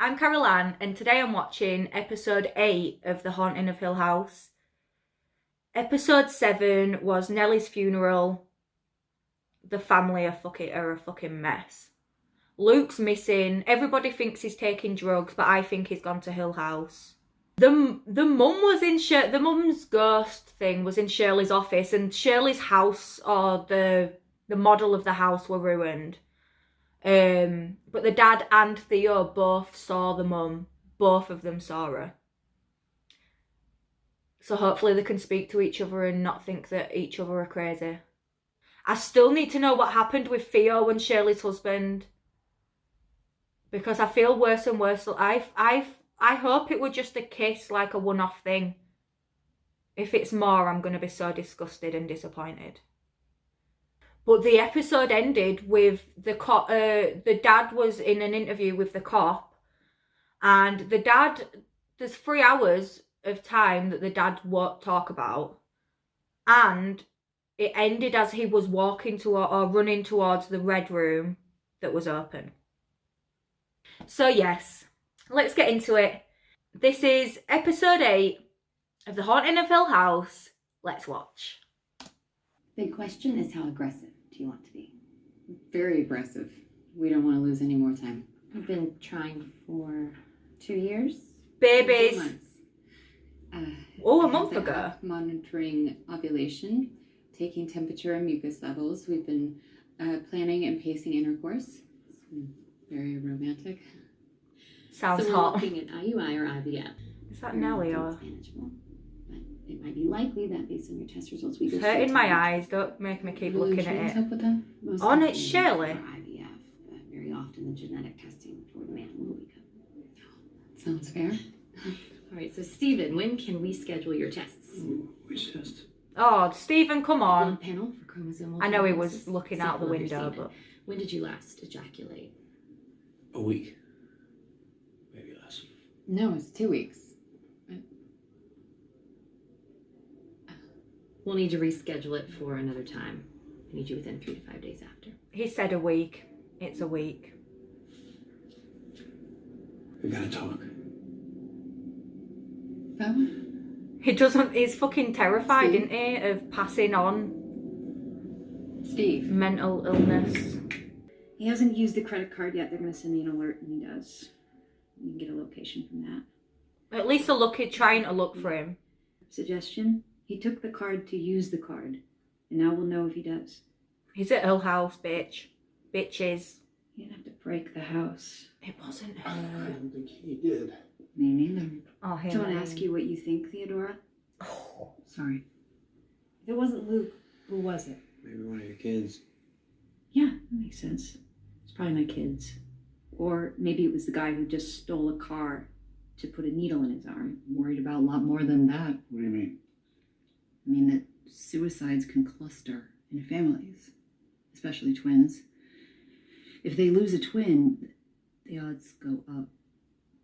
I'm Carol Ann, and today I'm watching episode 8 of The Haunting of Hill House. Episode 7 was Nellie's funeral. The family are a fucking mess. Luke's missing. Everybody thinks he's taking drugs, but I think he's gone to Hill House. The mum was in the mum's ghost thing was in Shirley's office, and Shirley's house, or the model of the house, were ruined. But the dad and Theo both saw the mum. Both of them saw her. So hopefully they can speak to each other and not think that each other are crazy. I still need to know what happened with Theo and Shirley's husband, because I feel worse and worse. I hope it were just a kiss, like a one-off thing. If it's more, I'm going to be so disgusted and disappointed. But the episode ended with the dad was in an interview with the cop, and the dad, there's 3 hours of time that the dad won't talk about, and it ended as he was walking to or running towards the red room that was open. So yes, let's get into it. This is episode 8 of The Haunting of Hill House. Let's watch. Big question is, how aggressive do you want to be? Very aggressive. We don't want to lose any more time. I've been trying for 2 years. Babies. 4 months. A month ago. Monitoring ovulation, taking temperature and mucus levels. We've been planning and pacing intercourse. It's been very romantic. Sounds so we're hot. looking at IUI or IVF. Is that Nelly or? It's manageable, but it might be likely that based on your test results, we It's hurting my eyes. Don't make me keep looking at it. Help with that? Most On it, likely Shirley. for IVF, but very often the genetic testing for the man will become. Sounds fair. All right, so Stephen, when can we schedule your tests? Ooh, which test? Oh, Stephen, come on. Blood panel for chromosomal. I know he was diagnosis, looking out the sample of your window, semen. but When did you last ejaculate? A week. Maybe less. No, it's 2 weeks. We'll need to reschedule it for another time. I need you within 3 to 5 days after. he said a week. It's a week. We gotta talk. Bella? He's fucking terrified, Steve? isn't he, of passing on Steve. mental illness. He hasn't used the credit card yet. They're going to send me an alert when he does. You can get a location from that. At least trying to look for him. Suggestion? He took the card to use the card. And now we'll know if he does. He's at Hill House, bitch. Bitches. He didn't have to break the house. It wasn't I her. don't think he did. Me neither. Oh, him. Don't ask you what you think, Theodora. Oh. Sorry. If it wasn't Luke, who was it? Maybe one of your kids. Yeah, that makes sense. It's probably my kids. Or maybe it was the guy who just stole a car to put a needle in his arm. I'm worried about a lot more than that. What do you mean? I mean that suicides can cluster in families, especially twins. If they lose a twin, the odds go up.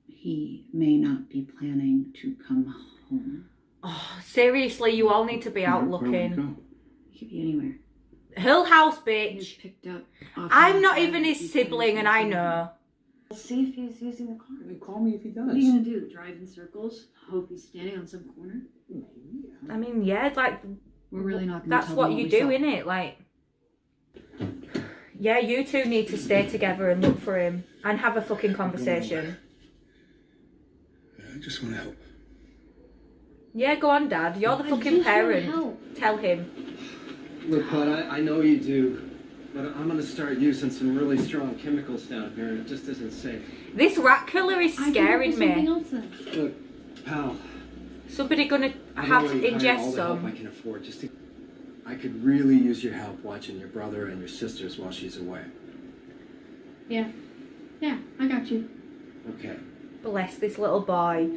He may not be planning to come home. Oh, seriously, you all need to be out Where would he looking. go? He could be anywhere. Hill House, He was bitch. picked up. off I'm the not side even of his the sibling, and I utility. know. We'll see if he's using the car. Hey, call me if he does. What are you gonna do? Drive in circles? Hope he's standing on some corner? Maybe. I mean, yeah, like, We're really not going to that's tell what them you we do, saw. innit? Like, yeah, you two need to stay together and look for him and have a fucking conversation. I just want to help. Yeah, go on, Dad. You're the fucking parent. Tell him. Look, Bud, I know you do, but I'm gonna start using some really strong chemicals down here, and it just isn't safe. This rat killer is scaring me. Look, pal, Somebody gonna I've have to already hired all ingest the help I some. can afford. I could really use your help watching your brother and your sisters while she's away. Yeah, I got you. Okay. Bless this little boy.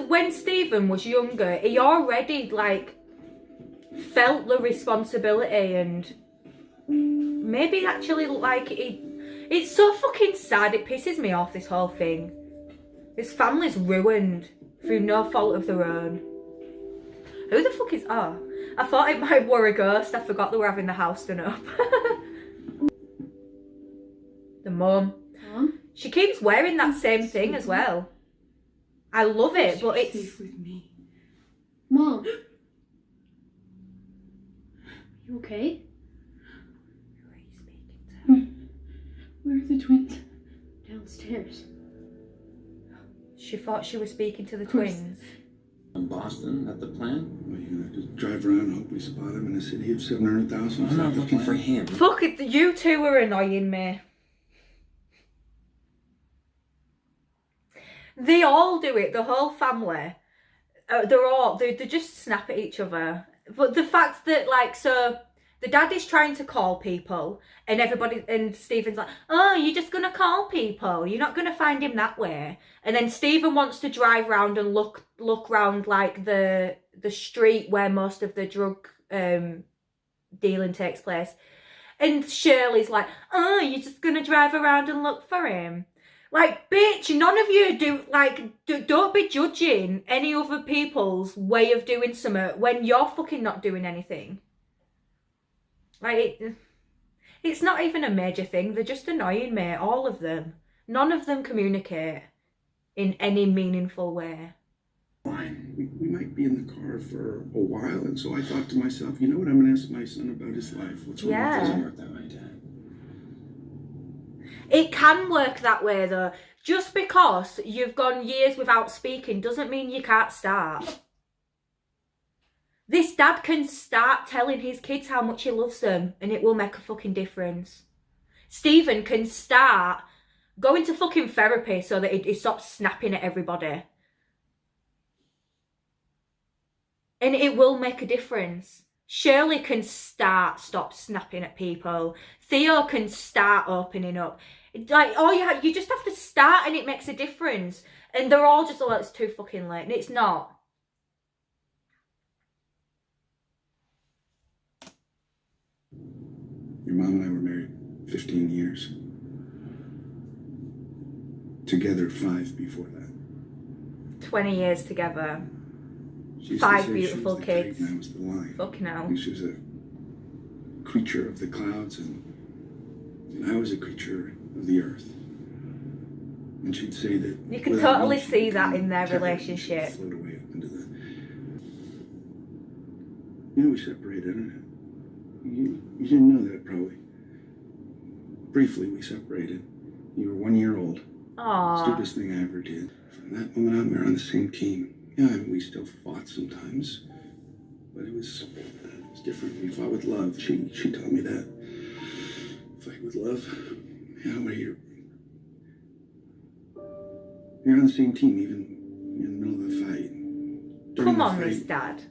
When Stephen was younger, he already like felt the responsibility, and maybe actually like it's so fucking sad. It pisses me off, this whole thing. His family's ruined through no fault of their own. Who the fuck is... Oh, I thought it might were a ghost. I forgot they were having the house done up. The mum. Tom? She keeps wearing that same thing as well. I love it, but it's... safe with me. Mom. You okay? Who are you speaking to? Where are the twins? Downstairs. She thought she was speaking to the course. twins. In Boston at the plant? Well, you're gonna have to drive around and hope we spot him in a city of 700,000. I'm not looking for him. Fuck it, you two are annoying me. They all do it, the whole family. They just snap at each other. But the fact that, like, so the dad is trying to call people, and Stephen's like, oh, you're just gonna call people, you're not gonna find him that way. And then Stephen wants to drive round and look round, like, the street where most of the drug dealing takes place. And Shirley's like, oh, you're just gonna drive around and look for him. Like, bitch, none of you don't be judging any other people's way of doing something when you're fucking not doing anything. Like, it's not even a major thing. They're just annoying me, all of them. None of them communicate in any meaningful way. Fine. We might be in the car for a while, and so I thought to myself, you know what, I'm gonna ask my son about his life. What's wrong Yeah. with Doesn't him? work that way, Dad. It can work that way, though. Just because you've gone years without speaking doesn't mean you can't start. This dad can start telling his kids how much he loves them, and it will make a fucking difference. Stephen can start going to fucking therapy so that he stops snapping at everybody. And it will make a difference. Shirley can stop snapping at people. Theo can start opening up. Like, you just have to start and it makes a difference. And they're all just, oh, it's too fucking late. And it's not. Your mom and I were married 15 years. Together 5 before that. 20 years together. She used to 5 say beautiful she was the kite kids. and I was the line. Fucking hell. She was a creature of the clouds and I was a creature of the earth. And she'd say that You can without totally me, she'd see that become in their terror and relationship. she'd float away up into the... You know, we separated, and you didn't know that, probably. Briefly, we separated. You were 1 year old. Aww. Stupidest thing I ever did. From that moment on, we were on the same team. Yeah, I mean, we still fought sometimes, but it was different. We fought with love. She taught me that. Fight with love. Yeah, where you're on the same team, even in the middle of the fight. During Come the on, fight, Miss Dad.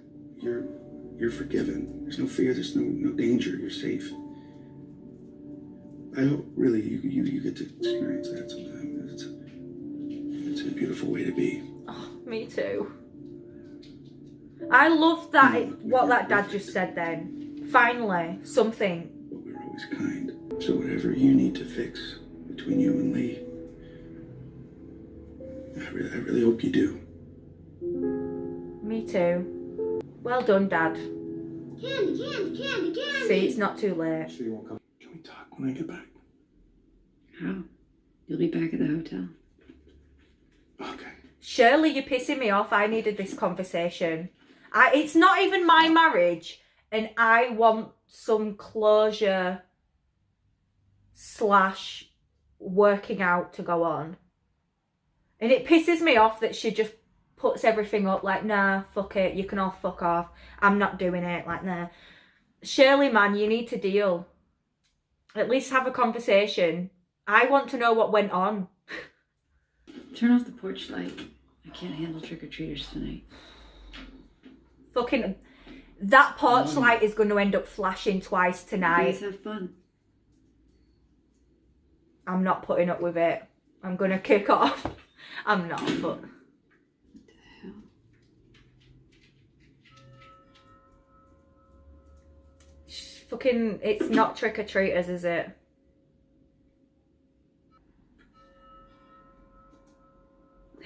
You're forgiven. There's no fear. There's no danger. You're safe. I hope really you get to experience that sometime. It's a beautiful way to be. Oh, me too. I love that, what that dad just said then. Finally, something. But we were always kind. So whatever you need to fix between you and Lee, I really hope you do. Me too. Well done, Dad. Candy, candy, candy, candy. See, it's not too late. Sure you won't come? Can we talk when I get back? How? You'll be back at the hotel. Okay. Shirley, you're pissing me off. I needed this conversation. It's not even my marriage, and I want some closure / working out to go on. And it pisses me off that she just puts everything up like, nah, fuck it, you can all fuck off. I'm not doing it, like, nah. Shirley, man, you need to deal. At least have a conversation. I want to know what went on. Turn off the porch light. I can't handle trick-or-treaters tonight. Fucking, that porch light is going to end up flashing twice You tonight. guys have fun. I'm not putting up with it. I'm going to kick off. I'm not, but... Fucking, it's not trick-or-treaters, is it?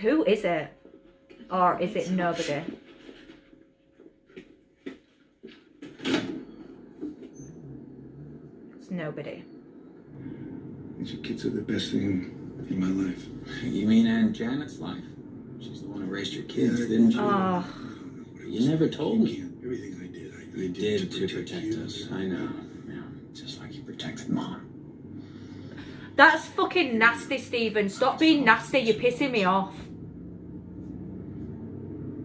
Who is it? Or is it nobody? It's nobody. These kids are the best thing in my life. You mean Aunt Janet's life? She's the one who raised your kids, didn't she? Oh, You never told me. Everything I did, I You did did to protect you. us. I know. Yeah, just like you protected Mom. that's fucking nasty, Stephen. Stop being nasty. You're pissing me off.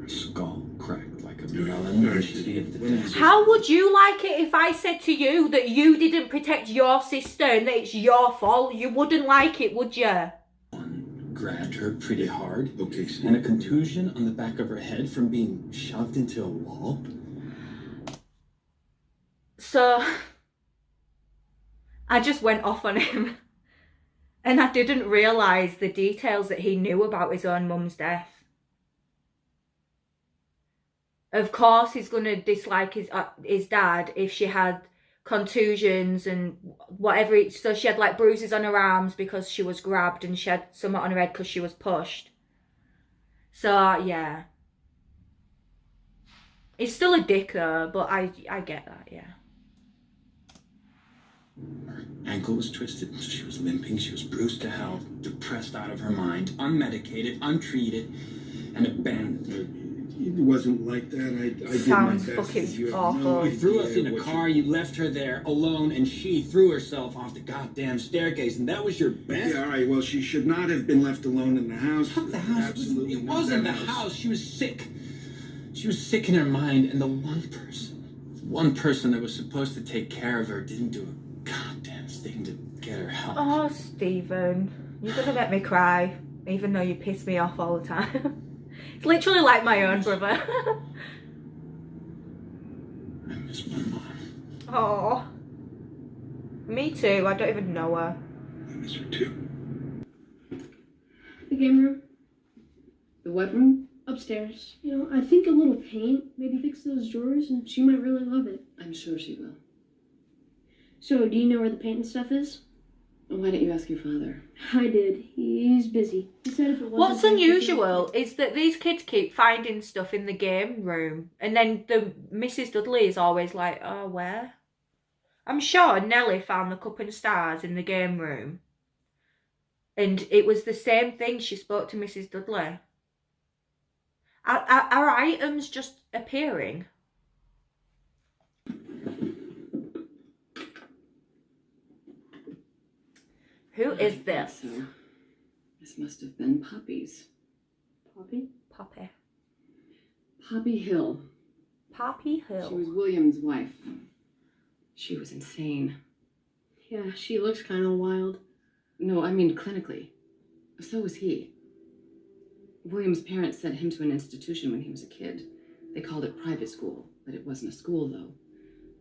Her skull cracked like a melon when she hit the desk. How would you like it if I said to you that you didn't protect your sister and that it's your fault? You wouldn't like it, would you? One grabbed her pretty hard. Okay, Steve. And a contusion on the back of her head from being shoved into a wall. So, I just went off on him. And I didn't realise the details that he knew about his own mum's death. Of course, he's going to dislike his dad if she had contusions and whatever. So she had like bruises on her arms because she was grabbed, and she had something on her head because she was pushed. So, yeah. He's still a dick though, but I get that, yeah. Her ankle was twisted. She was limping. She was bruised to hell, depressed out of her mind, unmedicated, untreated, and abandoned. It wasn't like that. I Sounds did my best. fucking You have awful. no You threw us idea in a what car, you left her there alone, and she threw herself off the goddamn staircase, and that was your best? Yeah, all right. Well, she should not have been left alone in the house. Fuck the house. Absolutely It not wasn't the that house. She was sick. She was sick in her mind, and the one person that was supposed to take care of her didn't do a goddamn thing to get her help. Oh, Stephen, you're going to make me cry, even though you piss me off all the time. It's literally like my own brother. I miss my mom. Oh, me too. I don't even know her. I miss her too. The game room, The what room? upstairs. You know, I think a little paint, maybe fix those drawers, and she might really love it. I'm sure she will. So, do you know where the paint and stuff is? Why don't you ask your father? I did. He's busy. He said if it wasn't... What's paint, unusual is that these kids keep finding stuff in the game room, and then the Mrs. Dudley is always like, oh, where? I'm sure Nellie found the cup and stars in the game room, and it was the same thing. She spoke to Mrs. Dudley. Are items just appearing? Who is this? So, this must have been Poppy's. Poppy? Poppy. Poppy Hill. Poppy She Hill. was William's wife. She was insane. Yeah, she looks kind of wild. No, I mean clinically. So was he. William's parents sent him to an institution when he was a kid. They called it private school, but it wasn't a school, though.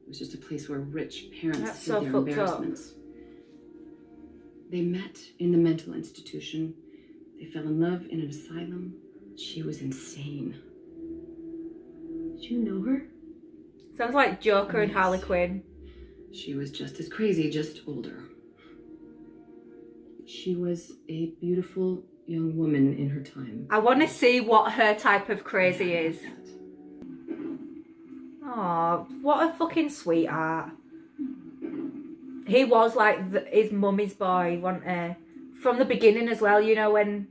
It was just a place where rich parents That's hid so their fucked up. embarrassments. They met in the mental institution. They fell in love in an asylum. She was insane. Did you know her? Sounds like Joker and Harley Quinn. She was just as crazy, just older. She was a beautiful young woman in her time. I want to see what her type of crazy is. Oh, what a fucking sweetheart. He was like his mummy's boy, wasn't he? From the beginning as well, you know, when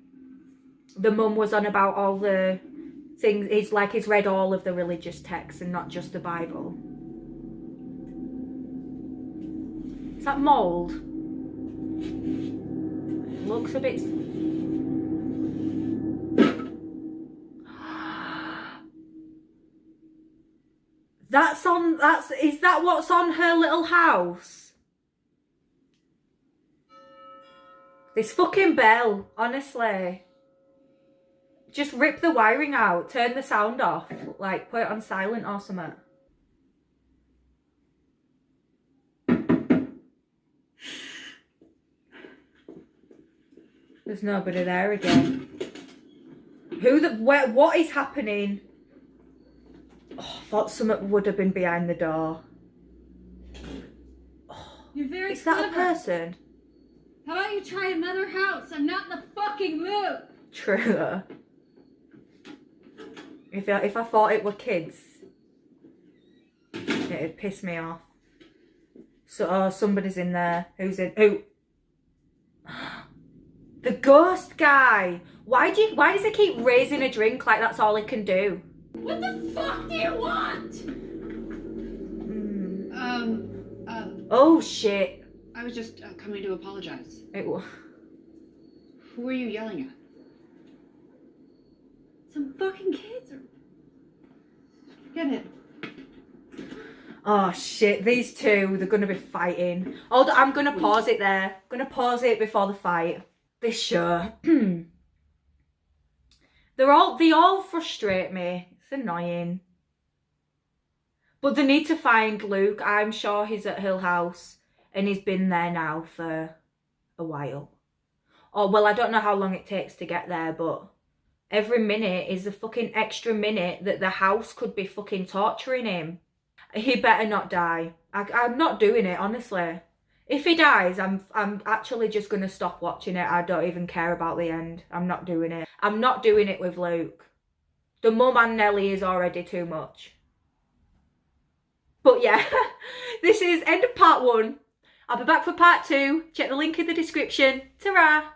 the mum was on about all the things. He's read all of the religious texts and not just the Bible. Is that mould? It looks a bit... Is that what's on her little house? This fucking bell, honestly. Just rip the wiring out, turn the sound off, like put it on silent or something. There's nobody there again. What is happening? Oh, I thought something would have been behind the door. You're very Is that a clever. person? How about you try another house? I'm not in the fucking mood. True. If I thought it were kids, it'd piss me off. So, somebody's in there. Who's in? Who? The ghost guy. Why does he keep raising a drink like that's all he can do? What the fuck do you want? Oh shit. I was just coming to apologize. It, Who are you yelling at? Some fucking kids are... Get it. oh shit, these two, they're gonna be fighting. Oh, I'm gonna pause it there. I'm gonna pause it before the fight. This show. they all frustrate me. It's annoying. But they need to find Luke. I'm sure he's at Hill House and he's been there now for a while. Or, well, I don't know how long it takes to get there, but every minute is a fucking extra minute that the house could be fucking torturing him. He better not die. I'm not doing it, honestly. If he dies, I'm actually just going to stop watching it. I don't even care about the end. I'm not doing it. I'm not doing it with Luke. The mum and Nellie is already too much. But yeah, this is end of part 1. I'll be back for part 2. Check the link in the description. Ta-ra!